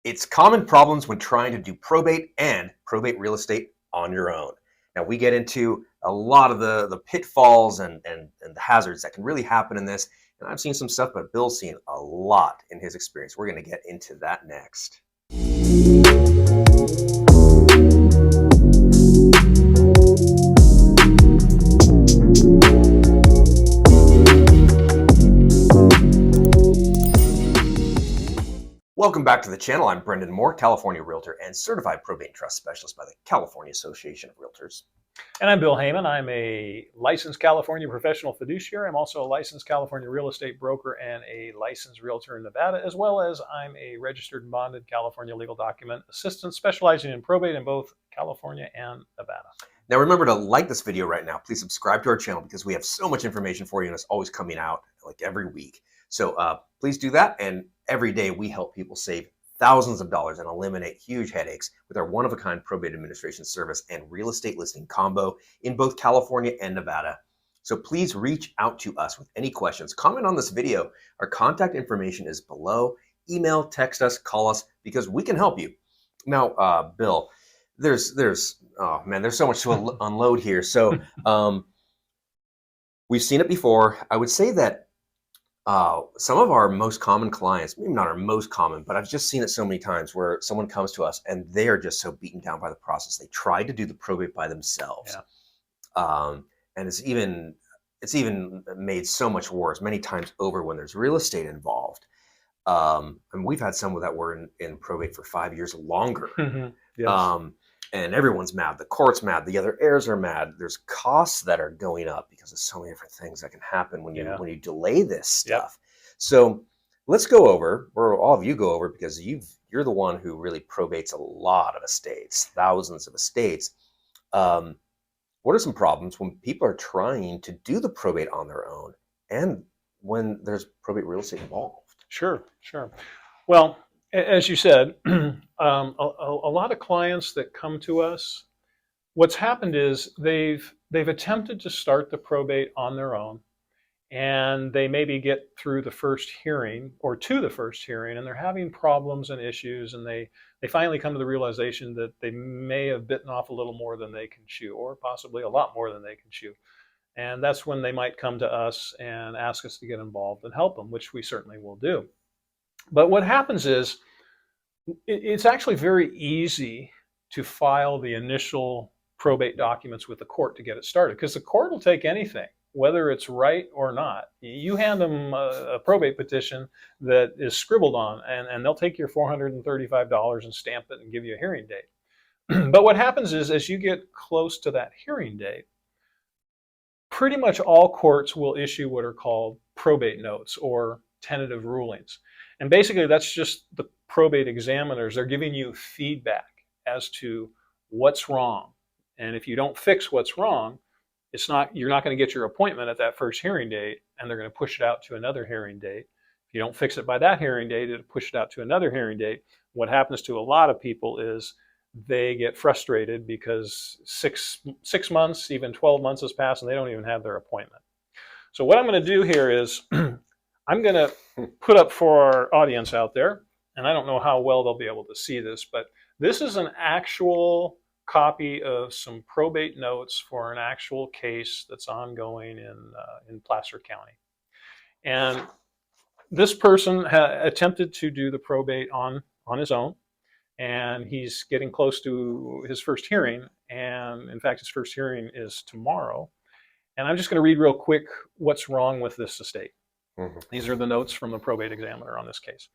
It's common problems when trying to do probate and probate real estate on your own. Now, we get into a lot of the pitfalls and the hazards that can really happen in this. And I've seen some stuff, but Bill's seen a lot in his experience. We're going to get into that next. Welcome back to the channel. I'm Brendan Mohr, California Realtor and Certified Probate and Trust Specialist by the California Association of Realtors. And I'm Bill Heyman. I'm a licensed California professional fiduciary. I'm also a licensed California real estate broker and a licensed realtor in Nevada, as well as I'm a registered and bonded California legal document assistant specializing in probate in both California and Nevada. Now remember to like this video right now. Please subscribe to our channel because we have so much information for you and it's always coming out like every week. So please do that. And every day we help people save thousands of dollars and eliminate huge headaches with our one-of-a-kind probate administration service and real estate listing combo in both California and Nevada. So please reach out to us with any questions. Comment on this video. Our contact information is below. Email, text us, call us because we can help you. Now, Bill, there's oh man, there's so much to unload here. So we've seen it before. I would say that some of our most common clients, maybe not our most common, but I've just seen it so many times where someone comes to us and they are just so beaten down by the process. They tried to do the probate by themselves. Yeah. And it's even made so much worse many times over when there's real estate involved. And we've had some that were in probate for 5 years or longer. Mm-hmm. Yes. And everyone's mad. The court's mad. The other heirs are mad. There's costs that are going up because of so many different things that can happen when you delay this stuff. Yep. So let's go over, or all of you go over, because you're the one who really probates a lot of estates, thousands of estates. What are some problems when people are trying to do the probate on their own and when there's probate real estate involved? Sure. Well, as you said, a lot of clients that come to us, what's happened is they've attempted to start the probate on their own, and they maybe get through the first hearing or to the first hearing, and they're having problems and issues, and they finally come to the realization that they may have bitten off a little more than they can chew, or possibly a lot more than they can chew. And that's when they might come to us and ask us to get involved and help them, which we certainly will do. But what happens is it's actually very easy to file the initial probate documents with the court to get it started, because the court will take anything, whether it's right or not. You hand them a probate petition that is scribbled on, and they'll take your $435 and stamp it and give you a hearing date. But what happens is, as you get close to that hearing date, pretty much all courts will issue what are called probate notes or tentative rulings. And basically that's just the probate examiners. They're giving you feedback as to what's wrong. And if you don't fix what's wrong, you're not going to get your appointment at that first hearing date, and they're going to push it out to another hearing date. If you don't fix it by that hearing date, it'll push it out to another hearing date. What happens to a lot of people is they get frustrated because six months, even 12 months has passed, and they don't even have their appointment. So what I'm going to do here is I'm going to put up for our audience out there, and I don't know how well they'll be able to see this, but this is an actual copy of some probate notes for an actual case that's ongoing in Placer County. And this person attempted to do the probate on his own, and he's getting close to his first hearing. And in fact, his first hearing is tomorrow. And I'm just going to read real quick what's wrong with this estate. Mm-hmm. These are the notes from the probate examiner on this case.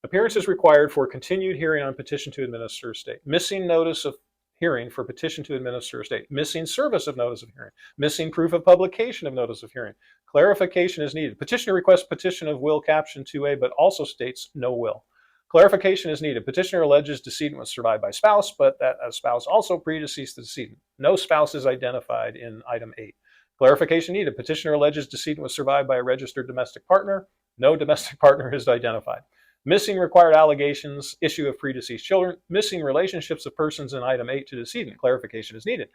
Appearance is required for continued hearing on petition to administer estate. Missing notice of hearing for petition to administer estate. Missing service of notice of hearing. Missing proof of publication of notice of hearing. Clarification is needed. Petitioner requests petition of will caption 2A, but also states no will. Clarification is needed. Petitioner alleges decedent was survived by spouse, but that a spouse also predeceased the decedent. No spouse is identified in item 8. Clarification needed. Petitioner alleges decedent was survived by a registered domestic partner. No domestic partner is identified. Missing required allegations, issue of predeceased children. Missing relationships of persons in item 8 to decedent. Clarification is needed.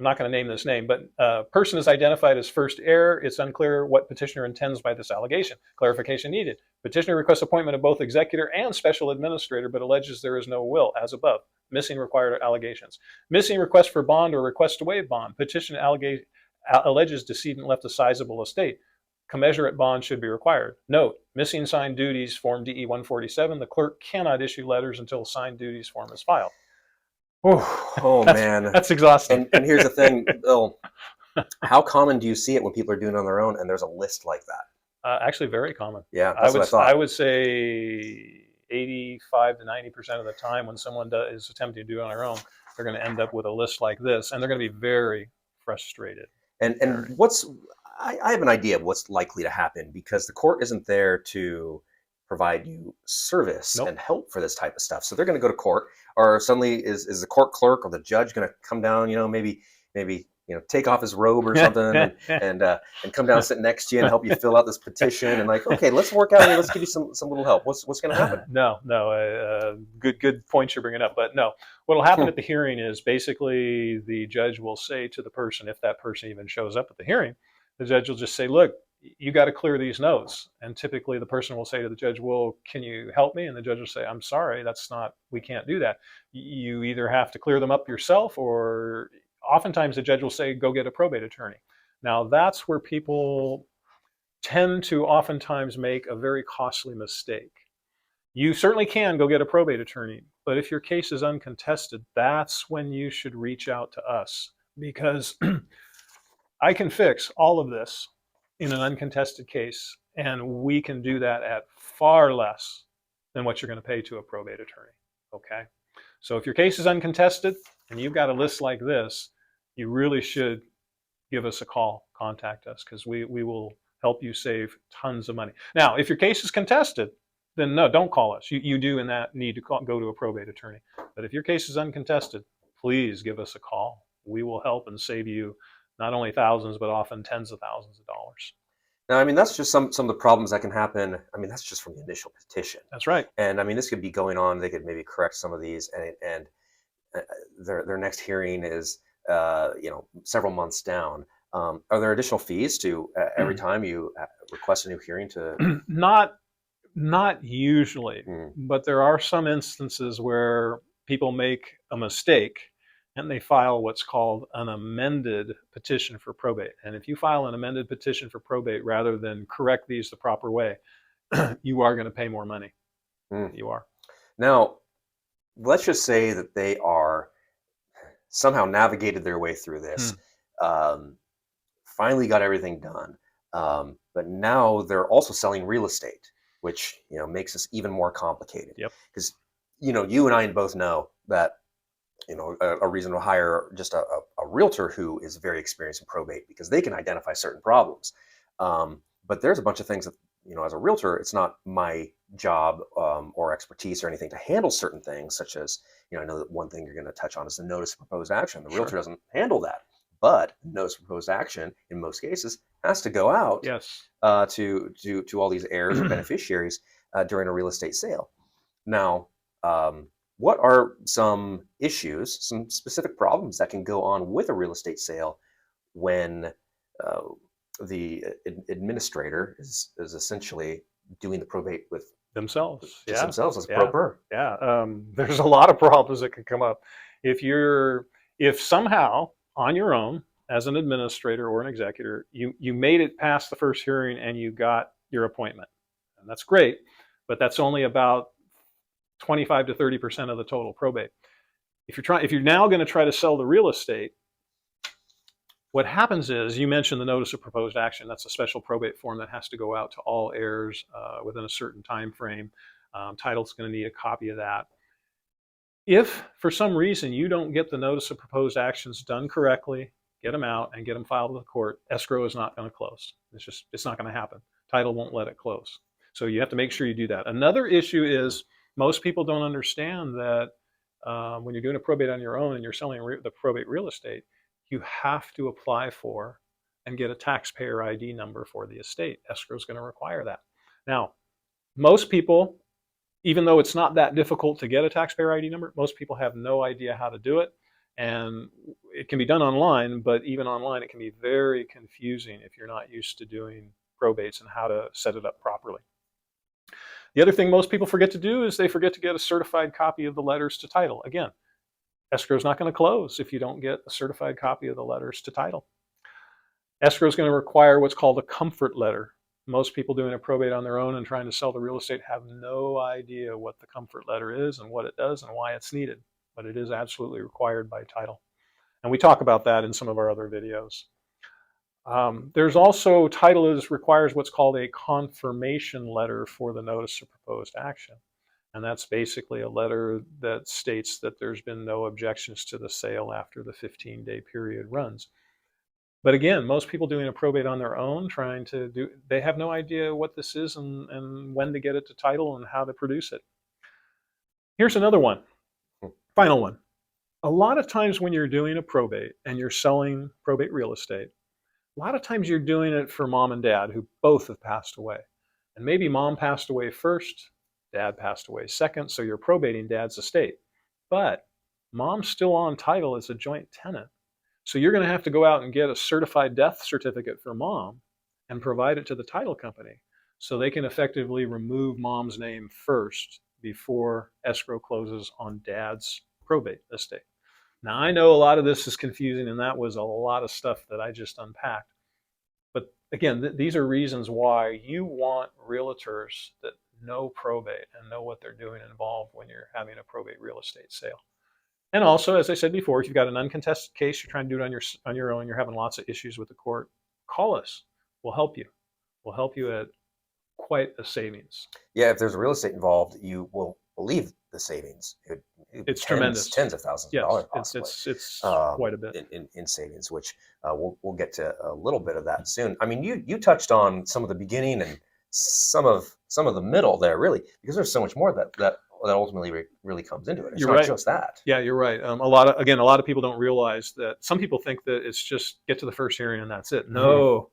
I'm not going to name this name, but person is identified as first heir. It's unclear what petitioner intends by this allegation. Clarification needed. Petitioner requests appointment of both executor and special administrator, but alleges there is no will, as above. Missing required allegations. Missing request for bond or request to waive bond. Petition alleges decedent left a sizable estate. Commensurate bond should be required. Note, missing signed duties, Form DE 147. The clerk cannot issue letters until signed duties form is filed. Oh man, that's exhausting. And here's the thing, Bill. How common do you see it when people are doing it on their own and there's a list like that? Actually, very common. Yeah, that's what I thought. I would say 85 to 90% of the time when someone is attempting to do it on their own, they're going to end up with a list like this, and they're going to be very frustrated. And I have an idea of what's likely to happen, because the court isn't there to provide you service and help for this type of stuff. So they're going to go to court, or suddenly is the court clerk or the judge going to come down, maybe take off his robe or something and come down and sit next to you and help you fill out this petition, and like, okay, let's work out here. Let's give you some little help. What's going to happen? No. Good points you're bringing up. But no, what will happen at the hearing is basically the judge will say to the person, if that person even shows up at the hearing, the judge will just say, look, you got to clear these notes. And typically the person will say to the judge, well, can you help me? And the judge will say, I'm sorry, we can't do that. You either have to clear them up yourself, or oftentimes the judge will say, go get a probate attorney. Now that's where people tend to oftentimes make a very costly mistake. You certainly can go get a probate attorney, but if your case is uncontested, that's when you should reach out to us, because I can fix all of this in an uncontested case, and we can do that at far less than what you're going to pay to a probate attorney. Okay? So if your case is uncontested and you've got a list like this, you really should give us a call, contact us, because we will help you save tons of money. Now, if your case is contested, then no, don't call us. You do in that need to go to a probate attorney. But if your case is uncontested, please give us a call. We will help and save you not only thousands, but often tens of thousands of dollars. Now, I mean, that's just some of the problems that can happen. I mean, that's just from the initial petition. That's right. And I mean, this could be going on. They could maybe correct some of these, and their next hearing is several months down. Are there additional fees to every time you request a new hearing to? Not usually, but there are some instances where people make a mistake and they file what's called an amended petition for probate. And if you file an amended petition for probate rather than correct these the proper way, you are going to pay more money. You are. Now, let's just say that they are somehow navigated their way through this, finally got everything done, but now they're also selling real estate, which makes this even more complicated. Yep. Because you and I both know that a reason to hire just a realtor who is very experienced in probate, because they can identify certain problems. But there's a bunch of things that, as a realtor, it's not my job or expertise or anything to handle certain things, such as, I know that one thing you're going to touch on is the notice of proposed action. The realtor doesn't handle that, but notice of proposed action in most cases has to go out to all these heirs or beneficiaries during a real estate sale. Now, what are some issues, some specific problems that can go on with a real estate sale when the administrator is essentially doing the probate with themselves? Themselves as proper. There's a lot of problems that can come up if somehow on your own as an administrator or an executor you made it past the first hearing and you got your appointment, and that's great, but that's only about 25 to 30% of the total probate. If you're now going to try to sell the real estate, what happens is, you mentioned the notice of proposed action. That's a special probate form that has to go out to all heirs within a certain time frame. Title's going to need a copy of that. If for some reason you don't get the notice of proposed actions done correctly, get them out and get them filed with the court, escrow is not going to close. It's not going to happen. Title won't let it close. So you have to make sure you do that. Another issue is, most people don't understand that when you're doing a probate on your own and you're selling the probate real estate, you have to apply for and get a taxpayer ID number for the estate. Escrow is going to require that. Now, most people, even though it's not that difficult to get a taxpayer ID number, most people have no idea how to do it. And it can be done online, but even online, it can be very confusing if you're not used to doing probates and how to set it up properly. The other thing most people forget to do is they forget to get a certified copy of the letters to title. Again, escrow is not going to close if you don't get a certified copy of the letters to title. Escrow is going to require what's called a comfort letter. Most people doing a probate on their own and trying to sell the real estate have no idea what the comfort letter is and what it does and why it's needed, but it is absolutely required by title. And we talk about that in some of our other videos. There's also, title requires what's called a confirmation letter for the notice of proposed action. And that's basically a letter that states that there's been no objections to the sale after the 15-day period runs. But again, most people doing a probate on their own, they have no idea what this is and when to get it to title and how to produce it. Here's another one, final one. A lot of times when you're doing a probate and you're selling probate real estate, a lot of times you're doing it for mom and dad who both have passed away. And maybe mom passed away first, dad passed away second, so you're probating dad's estate. But mom's still on title as a joint tenant. So you're going to have to go out and get a certified death certificate for mom and provide it to the title company so they can effectively remove mom's name first before escrow closes on dad's probate estate. Now, I know a lot of this is confusing, and that was a lot of stuff that I just unpacked. But again, these are reasons why you want realtors that know probate and know what they're doing involved when you're having a probate real estate sale. And also, as I said before, if you've got an uncontested case, you're trying to do it on your own, you're having lots of issues with the court, call us. We'll help you. We'll help you at quite a savings. Yeah, if there's real estate involved, you will believe the savings. It's tremendous. Tens of thousands of dollars, possibly. It's quite a bit. In savings, which we'll get to a little bit of that soon. I mean, you touched on some of the beginning and some of the middle there, really, because there's so much more that ultimately really comes into it. It's not just that. Yeah, you're right. A lot of people don't realize that. Some people think that it's just get to the first hearing and that's it. No,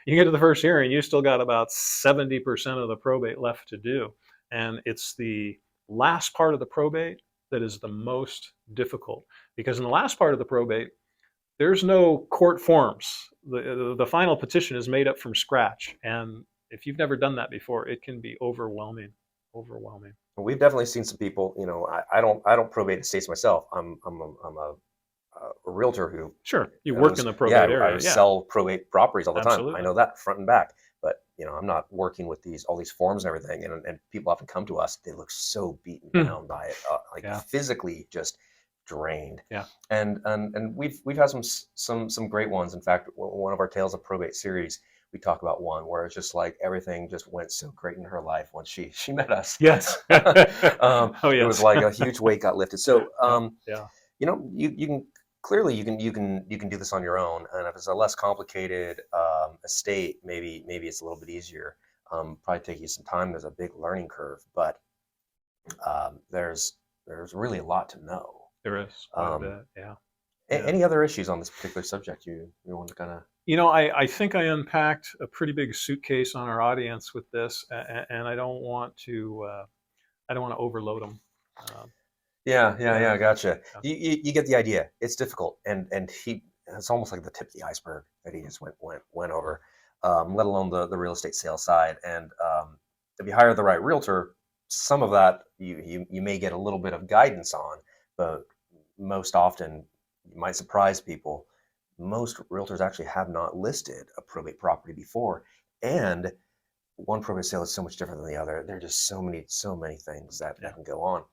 you get to the first hearing, you still got about 70% of the probate left to do. And it's the last part of the probate that is the most difficult, because in the last part of the probate, there's no court forms. The final petition is made up from scratch. And if you've never done that before, it can be overwhelming. We've definitely seen some people. You know, I don't probate estates myself. I'm a realtor who you work in the probate area. I sell probate properties all the Absolutely. time. I know that front and back. But you know, I'm not working with all these forms and everything. And people often come to us. They look so beaten down by it, physically just drained. Yeah. And we've had some great ones. In fact, one of our Tales of Probate series, we talk about one where it's just like everything just went so great in her life once she met us. Yes. It was like a huge weight got lifted. So you know, you can clearly you can do this on your own, and if it's a less complicated estate, maybe it's a little bit easier. Probably take you some time. There's a big learning curve, but there's really a lot to know. There is quite a bit, yeah. Any other issues on this particular subject you want to kind of? You know, I think I unpacked a pretty big suitcase on our audience with this, and I don't want to overload them. Gotcha. You get the idea. It's difficult, and it's almost like the tip of the iceberg that he just went over, let alone the real estate sales side. And if you hire the right realtor, some of that you may get a little bit of guidance on, but most often, you might surprise people, most realtors actually have not listed a probate property before, and one probate sale is so much different than the other. There are just so many things that can go on.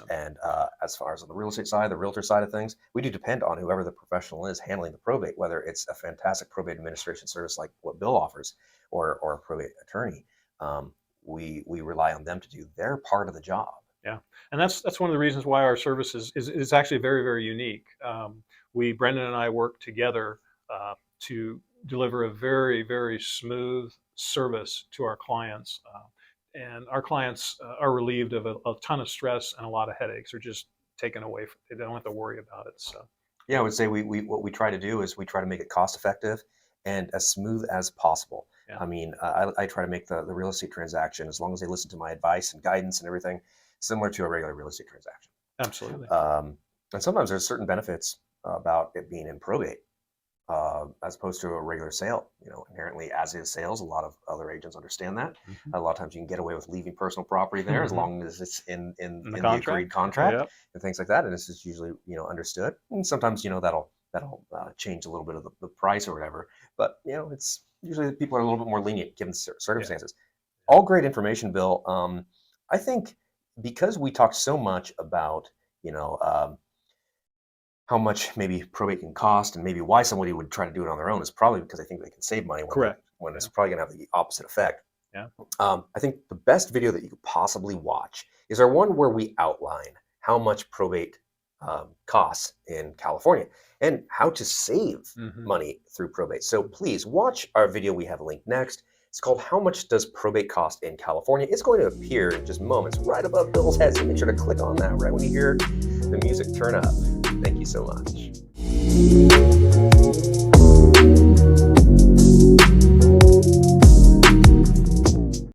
And as far as on the real estate side, the realtor side of things, we do depend on whoever the professional is handling the probate, whether it's a fantastic probate administration service like what Bill offers, or a probate attorney. We rely on them to do their part of the job. Yeah, and that's one of the reasons why our service is actually very, very unique. Brendan and I work together to deliver a very, very smooth service to our clients. And our clients are relieved of a ton of stress and a lot of headaches. They're just taken away. They don't have to worry about it. So yeah, I would say what we try to do is we try to make it cost effective and as smooth as possible. Yeah. I mean, I try to make the real estate transaction, as long as they listen to my advice and guidance and everything, similar to a regular real estate transaction. Absolutely. And sometimes there's certain benefits about it being in probate as opposed to a regular sale. Inherently, as is sales, a lot of other agents understand that. Mhm. A lot of times you can get away with leaving personal property there as Mhm. long as it's in In the the contract? agreed contract Yep. and things like that. And this is usually understood. And sometimes that'll change a little bit of the price or whatever. But it's usually people are a little bit more lenient given circumstances. All great information, Bill. I think because we talked so much about you know. How much maybe probate can cost and maybe why somebody would try to do it on their own is probably because they think they can save money Correct. when Yeah. it's probably going to have the opposite effect. Yeah. I think the best video that you could possibly watch is our one where we outline how much probate costs in California and how to save Mhm. money through probate. So please watch our video. We have a link next. It's called How Much Does Probate Cost in California? It's going to appear in just moments right above Bill's head. So make sure to click on that right when you hear the music turn up. Thank you so much.